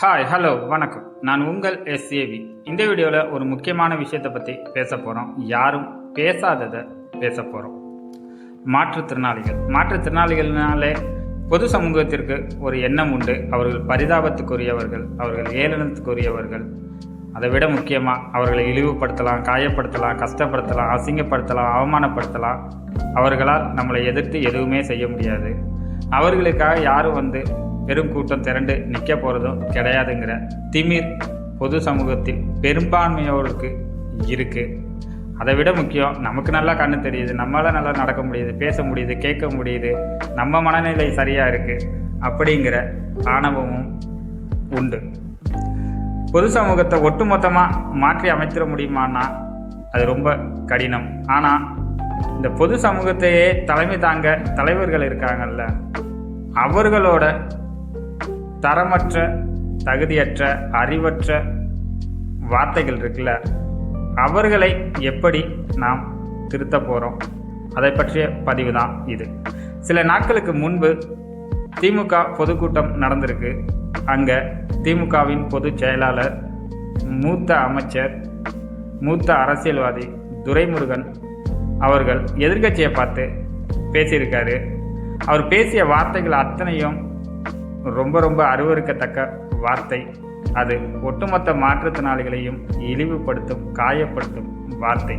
Hello வணக்கம். நான் உங்கள் எஸ்ஏவி. இந்த வீடியோவில் ஒரு முக்கியமான விஷயத்தை பற்றி பேச போகிறோம். யாரும் பேசாததை பேச போகிறோம். மாற்றுத்திறனாளிகள்னாலே பொது சமூகத்திற்கு ஒரு எண்ணம் உண்டு. அவர்கள் பரிதாபத்துக்குரியவர்கள், அவர்கள் ஏளனத்துக்குரியவர்கள். அதை விட முக்கியமாக அவர்களை இழிவுபடுத்தலாம், காயப்படுத்தலாம், கஷ்டப்படுத்தலாம், அசிங்கப்படுத்தலாம், அவமானப்படுத்தலாம். அவர்களால் நம்மளை எதிர்த்து எதுவுமே செய்ய முடியாது. அவர்களுக்காக யாரும் பெரும் கூட்டம் திரண்டு நிற்க போகிறதும் கிடையாதுங்கிற திமிர் பொது சமூகத்தில் பெரும்பான்மையோருக்கு இருக்குது. அதை விட முக்கியம், நமக்கு நல்லா கண்ணு தெரியுது, நம்மளால் நல்லா நடக்க முடியுது, பேச முடியுது, கேட்க முடியுது, நம்ம மனநிலை சரியாக இருக்குது அப்படிங்கிற ஆணவமும் உண்டு. பொது சமூகத்தை ஒட்டுமொத்தமாக மாற்றி அமைத்திட முடியுமான்னா அது ரொம்ப கடினம். ஆனால் இந்த பொது சமூகத்தையே தலைமை தாங்க தலைவர்கள் இருக்காங்கல்ல, அவர்களோட தரமற்ற, தகுதியற்ற, அறிவற்ற வார்த்தைகள் இருக்குல்ல, அவர்களை எப்படி நாம் திருத்த போகிறோம், அதை பற்றிய பதிவு தான் இது. சில நாட்களுக்கு முன்பு திமுக பொதுக்கூட்டம் நடந்திருக்கு. அங்கே திமுகவின் பொதுச் செயலாளர், மூத்த அமைச்சர், மூத்த அரசியல்வாதி துரைமுருகன் அவர்கள் எதிர்க்கட்சியை பார்த்து பேசியிருக்காரு. அவர் பேசிய வார்த்தைகள் அத்தனையும் ரொம்ப ரொம்ப அருவருக்கத்தக்க வார்த்தை. அது ஒட்டுமொத்த மாற்றுத்திறனாளிகளையும் இழிவுபடுத்தும், காயப்படுத்தும் வார்த்தை.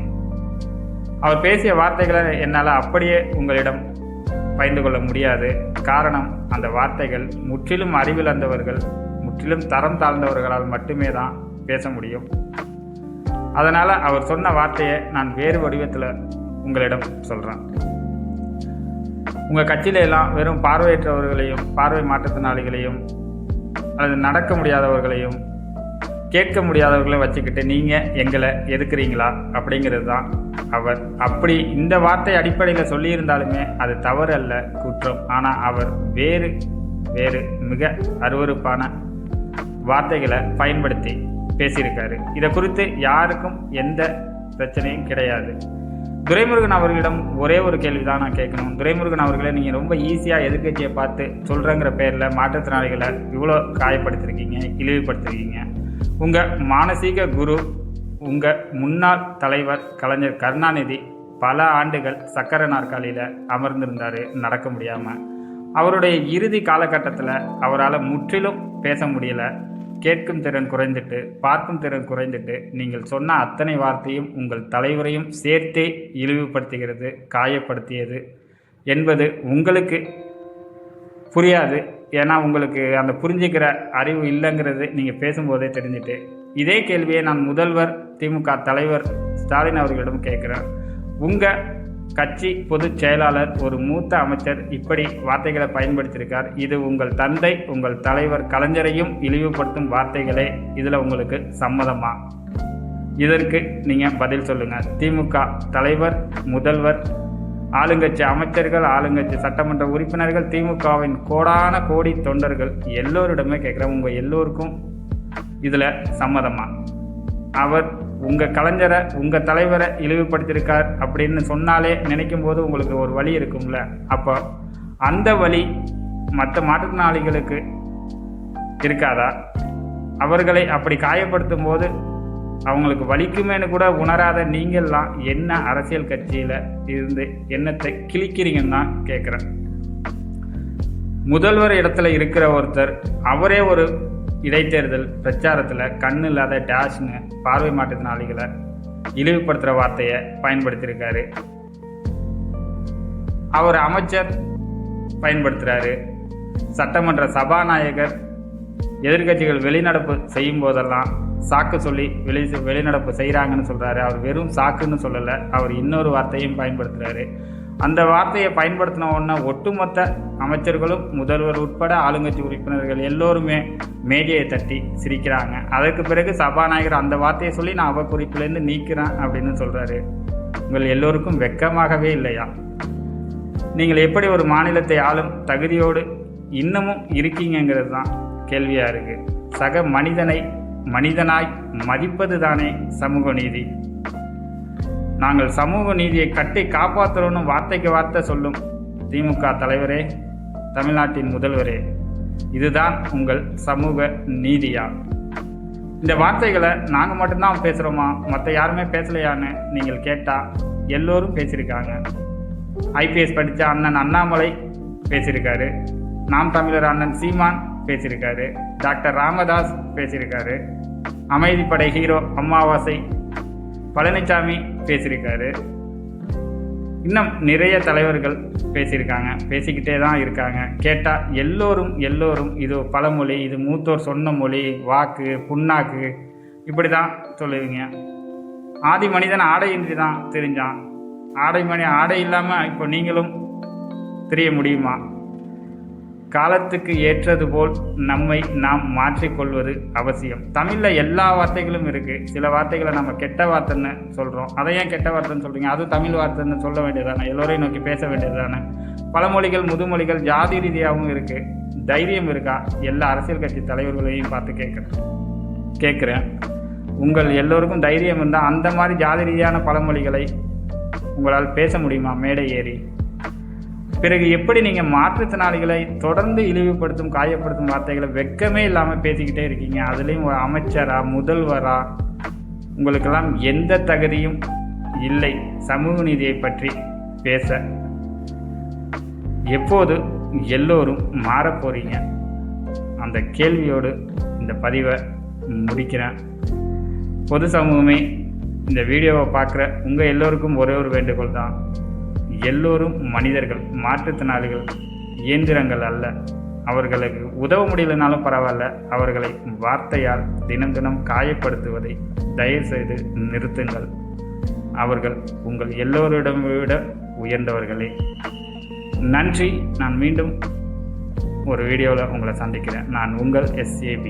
அவர் பேசிய வார்த்தைகளை என்னால் அப்படியே உங்களிடம் பகிர்ந்து கொள்ள முடியாது. காரணம், அந்த வார்த்தைகள் முற்றிலும் அறிவிழந்தவர்கள், முற்றிலும் தரம் தாழ்ந்தவர்களால் மட்டுமே தான் பேச முடியும். அதனால் அவர் சொன்ன வார்த்தையை நான் வேறு வடிவத்தில் உங்களிடம் சொல்கிறேன். உங்கள் கட்சியில எல்லாம் வெறும் பார்வையற்றவர்களையும், பார்வை மாற்றுத்திறனாளிகளையும், அல்லது நடக்க முடியாதவர்களையும், கேட்க முடியாதவர்களையும் வச்சுக்கிட்டு நீங்கள் எங்களை எதுக்குறீங்களா அப்படிங்கிறது தான் அவர். அப்படி இந்த வார்த்தை அடிப்படையில் சொல்லியிருந்தாலுமே அது தவறு அல்ல, குற்றம். ஆனால் அவர் வேறு வேறு மிக அருவருப்பான வார்த்தைகளை பயன்படுத்தி பேசியிருக்காரு. இதை குறித்து யாருக்கும் எந்த பிரச்சனையும் கிடையாது. துரைமுருகன் அவர்களிடம் ஒரே ஒரு கேள்வி தான் நான் கேட்கணும். துரைமுருகன் அவர்களை நீங்கள் ரொம்ப ஈஸியாக எதிர்க்கட்சியை பார்த்து சொல்கிறேங்கிற பேரில் மாற்றுத்திறனாளிகளை இவ்வளோ காயப்படுத்திருக்கீங்க, இழிவுபடுத்திருக்கீங்க. உங்கள் மானசீக குரு, உங்கள் முன்னாள் தலைவர் கலைஞர் கருணாநிதி பல ஆண்டுகள் சக்கர நாற்காலியில் அமர்ந்திருந்தார், நடக்க முடியாமல். அவருடைய இறுதி காலகட்டத்தில் அவரால் முற்றிலும் பேச முடியலை. கேட்கும் திறன் குறைந்துட்டு, பார்க்கும் திறன் குறைந்துட்டு, நீங்கள் சொன்ன அத்தனை வார்த்தையும் உங்கள் தலைவரையும் சேர்த்தே இழிவுபடுத்துகிறது, காயப்படுத்தியது என்பது உங்களுக்கு புரியாது. ஏன்னா உங்களுக்கு அந்த புரிஞ்சிக்கிற அறிவு இல்லைங்கிறது நீங்கள் பேசும்போதே தெரிஞ்சுட்டு. இதே கேள்வியை நான் முதல்வர், திமுக தலைவர் ஸ்டாலின் அவர்களிடம் கேட்குறேன். உங்கள் கட்சி பொதுச் செயலாளர், ஒரு மூத்த அமைச்சர் இப்படி வார்த்தைகளை பயன்படுத்தியிருக்கார். இது உங்கள் தந்தை, உங்கள் தலைவர் கலைஞரையும் இழிவுபடுத்தும் வார்த்தைகளே. இதில் உங்களுக்கு சம்மதமா? இதற்கு நீங்கள் பதில் சொல்லுங்கள். திமுக தலைவர், முதல்வர், ஆளுங்கட்சி அமைச்சர்கள், ஆளுங்கட்சி சட்டமன்ற உறுப்பினர்கள், திமுகவின் கோடான கோடி தொண்டர்கள் எல்லோரிடமே கேட்குறேன், உங்கள் எல்லோருக்கும் இதில் சம்மதமா? அவர் உங்கள் கலைஞரை, உங்கள் தலைவரை இழிவுபடுத்தியிருக்கார் அப்படின்னு சொன்னாலே நினைக்கும் போது உங்களுக்கு ஒரு வலி இருக்கும்ல. அப்போ அந்த வலி மற்ற மாற்றுத்திறனாளிகளுக்கு இருக்காதா? அவர்களை அப்படி காயப்படுத்தும் போது அவங்களுக்கு வலிக்குமேனு கூட உணராத நீங்கள்லாம் என்ன அரசியல் கட்சியில் இருந்து என்னத்தை கிழிக்கிறீங்கன்னு தான் கேட்குறேன். முதல்வர் இடத்துல இருக்கிற ஒருத்தர், அவரே ஒரு இடைத்தேர்தல் பிரச்சாரத்தில் கண்ணு இல்லாத டேஷ்னு பார்வை மாற்றுத்திறனாளிகளை இழிவுபடுத்துகிற வார்த்தையை பயன்படுத்தியிருக்காரு. அவர் அமைச்சர் பயன்படுத்துகிறாரு. சட்டமன்ற சபாநாயகர் எதிர்கட்சிகள் வெளிநடப்பு செய்யும் போதெல்லாம் சாக்கு சொல்லி வெளிநடப்பு செய்கிறாங்கன்னு சொல்கிறாரு. அவர் வெறும் சாக்குன்னு சொல்லலை, அவர் இன்னொரு வார்த்தையும் பயன்படுத்துகிறாரு. அந்த வார்த்தையை பயன்படுத்தின உடனே ஒட்டுமொத்த அமைச்சர்களும், முதல்வர் உட்பட ஆளுங்கட்சி உறுப்பினர்கள் எல்லோருமே மேடையை தட்டி சிரிக்கிறாங்க. அதற்கு பிறகு சபாநாயகர் அந்த வார்த்தையை சொல்லி நான் அவ குறிப்பிலேருந்து நீக்கிறேன் அப்படின்னு சொல்கிறாரு. உங்கள் எல்லோருக்கும் வெட்கமாகவே இல்லையா? நீங்கள் எப்படி ஒரு மாநிலத்தை ஆளும் தகுதியோடு இன்னமும் இருக்கீங்கிறது தான் கேள்வியாக இருக்குது. சக மனிதனை மனிதனாய் மதிப்பது தானே சமூக நீதி. நாங்கள் சமூக நீதியை கட்டி காப்பாற்றுறோன்னு வார்த்தைக்கு வார்த்தை சொல்லும் திமுக தலைவரே, தமிழ்நாட்டின் முதல்வரே, இதுதான் உங்கள் சமூக நீதியா? இந்த வார்த்தைகளை நாங்கள் மட்டும்தான் பேசுகிறோமா, மற்ற யாருமே பேசலையான்னு நீங்கள் கேட்டால் எல்லோரும் பேசியிருக்காங்க. ஐபிஎஸ் படித்த அண்ணன் அண்ணாமலை பேசியிருக்காரு, நாம் தமிழர் அண்ணன் சீமான் பேசியிருக்காரு, டாக்டர் ராமதாஸ் பேசியிருக்காரு, அமைதிப்படை ஹீரோ அமாவாசை பழனிசாமி பேசியிருக்காரு, இன்னும் நிறைய தலைவர்கள் பேசியிருக்காங்க, பேசிக்கிட்டே தான் இருக்காங்க. கேட்டால் எல்லோரும் இது பழமொழி, இது மூத்தோர் சொன்ன மொழி, வாக்கு புண்ணாக்கு இப்படி தான் சொல்லுவீங்க. ஆதி மனிதன் ஆடையின்றி தான் தெரிஞ்சான், ஆடை இல்லாமல் இப்போ நீங்களும் தெரிய முடியுமா? காலத்துக்கு ஏற்றது போல் நம்மை நாம் மாற்றிக்கொள்வது அவசியம். தமிழில் எல்லா வார்த்தைகளும் இருக்குது. சில வார்த்தைகளை நம்ம கெட்ட வார்த்தைன்னு சொல்கிறோம். அதை ஏன் கெட்ட வார்த்தைன்னு சொல்கிறீங்க? அதுவும் தமிழ் வார்த்தைன்னு சொல்ல வேண்டியதானே, எல்லோரையும் நோக்கி பேச வேண்டியது. பழமொழிகள் முதுமொழிகள் ஜாதி ரீதியாகவும் இருக்குது. தைரியம் இருக்கா? எல்லா அரசியல் கட்சி தலைவர்களையும் பார்த்து கேட்குறேன். உங்கள் எல்லோருக்கும் தைரியம் இருந்தால் அந்த மாதிரி ஜாதி ரீதியான பழமொழிகளை உங்களால் பேச முடியுமா மேடை ஏறி? பிறகு எப்படி நீங்கள் மாற்றுத்திறனாளிகளை தொடர்ந்து இழிவுபடுத்தும் காயப்படுத்தும் வார்த்தைகளை வெட்கமே இல்லாமல் பேசிக்கிட்டே இருக்கீங்க? அதுலேயும் ஒரு அமைச்சரா முதல்வரா? உங்களுக்கெல்லாம் எந்த தகுதியும் இல்லை சமூக நீதியை பற்றி பேச. எப்போது எல்லோரும் மாறப்போறீங்க? அந்த கேள்வியோடு இந்த பதிவை முடிக்கிறேன். பொது சமூகமே, இந்த வீடியோவை பார்க்குற உங்கள் எல்லோருக்கும் ஒரே ஒரு வேண்டுகோள் தான். எல்லோரும் மனிதர்கள், மாற்றுத்திறனாளிகள் இயந்திரங்கள் அல்ல. அவர்களுக்கு உதவ முடியலனாலும் பரவாயில்ல, அவர்களை வார்த்தையால் தினம் காயப்படுத்துவதை தயவு செய்து நிறுத்துங்கள். அவர்கள் உங்கள் எல்லோரிடம் விட உயர்ந்தவர்களே. நன்றி. நான் மீண்டும் ஒரு வீடியோவில் உங்களை சந்திக்கிறேன். நான் உங்கள் SAB.